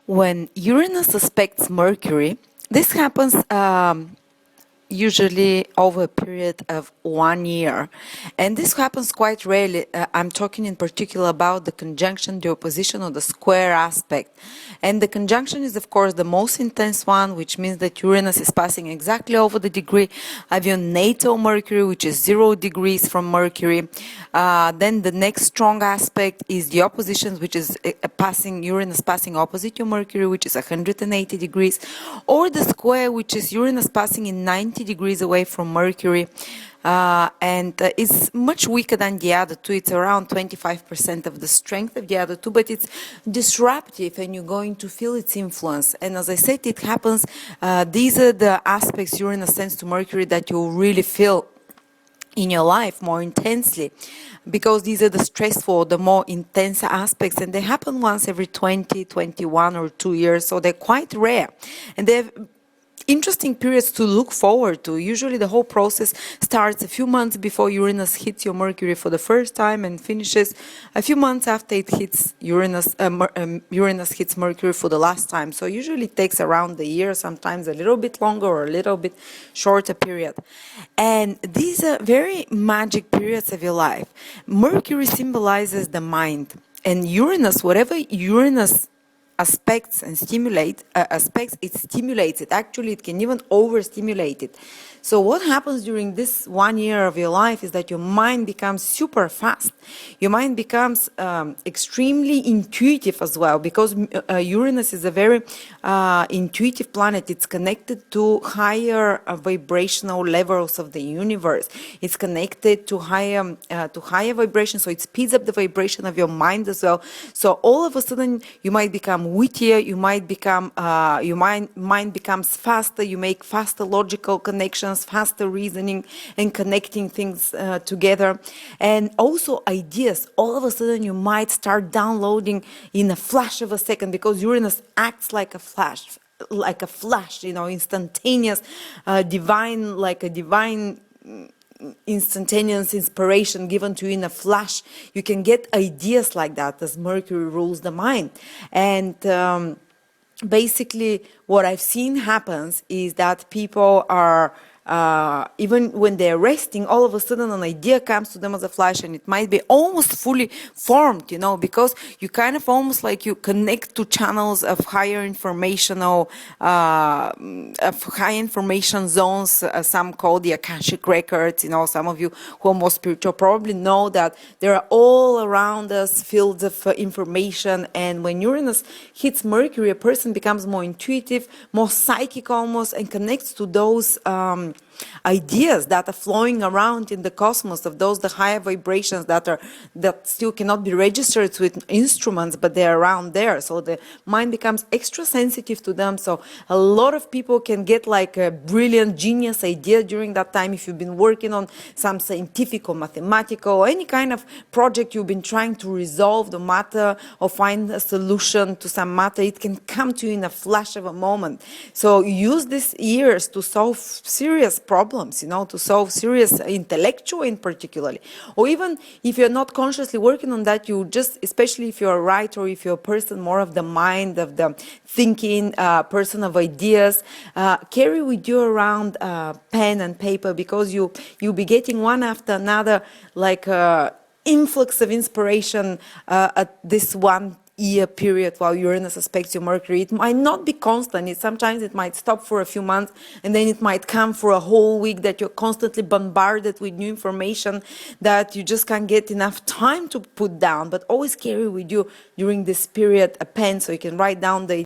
When Uranus aspects Mercury, this happens usually over a period of 1 year. And this happens quite rarely. I'm talking in particular about the conjunction, the opposition, or the square aspect. And the conjunction is, of course, the most intense one, which means that Uranus is passing exactly over the degree of your natal Mercury, which is 0 degrees from Mercury. Then the next strong aspect is the oppositions, which is Uranus passing opposite your Mercury, which is 180 degrees, or the square, which is Uranus passing in 90 degrees away from Mercury, and it's much weaker than the other two. It's around 25% of the strength of the other two, but it's disruptive and you're going to feel its influence. And as I said, it happens, these are the aspects Uranus sends to Mercury that you really feel in your life more intensely, because these are the stressful, the more intense aspects, and they happen once every 20, 21 or 2 years, so they're quite rare. And they're interesting periods to look forward to. Usually the whole process starts a few months before Uranus hits your Mercury for the first time and finishes a few months after it hits Uranus hits Mercury for the last time. So usually it takes around a year, sometimes a little bit longer or a little bit shorter period. And these are very magic periods of your life. Mercury symbolizes the mind, and Uranus, whatever Uranus aspects and it stimulates it. Actually, it can even overstimulate it. So what happens during this 1 year of your life is that your mind becomes super fast. Your mind becomes extremely intuitive as well, because Uranus is a very intuitive planet. It's connected to higher vibrational levels of the universe. It's connected to higher vibrations, so it speeds up the vibration of your mind as well. So all of a sudden, you might become wittier. You might become your mind becomes faster. You make faster logical connections, faster reasoning and connecting things together. And also ideas, all of a sudden you might start downloading in a flash of a second, because Uranus acts like a flash, instantaneous, divine instantaneous inspiration given to you in a flash. You can get ideas like that, as Mercury rules the mind. And basically what I've seen happens is that people are even when they're resting, all of a sudden an idea comes to them as a flash, and it might be almost fully formed, because you kind of almost like you connect to channels of higher informational, of high information zones, some call the Akashic records. Some of you who are more spiritual probably know that there are all around us fields of information, and when Uranus hits Mercury, a person becomes more intuitive, more psychic almost, and connects to those ideas that are flowing around in the cosmos, of those the higher vibrations that still cannot be registered with instruments, but they're around there. So the mind becomes extra sensitive to them. So a lot of people can get like a brilliant genius idea during that time. If you've been working on some scientific or mathematical or any kind of project you've been trying to resolve the matter or find a solution to some matter, it can come to you in a flash of a moment. So use these years to solve serious problems, to solve serious intellectual in particularly. Or even if you're not consciously working on that, you just, especially if you're a writer, or if you're a person more of the mind, of the thinking, person of ideas, carry with you around pen and paper, because you'll be getting one after another, like influx of inspiration at this 1 year period while Uranus aspects your Mercury. It might not be constant. Sometimes it might stop for a few months, and then it might come for a whole week, that you're constantly bombarded with new information that you just can't get enough time to put down. But always carry with you during this period a pen, so you can write down the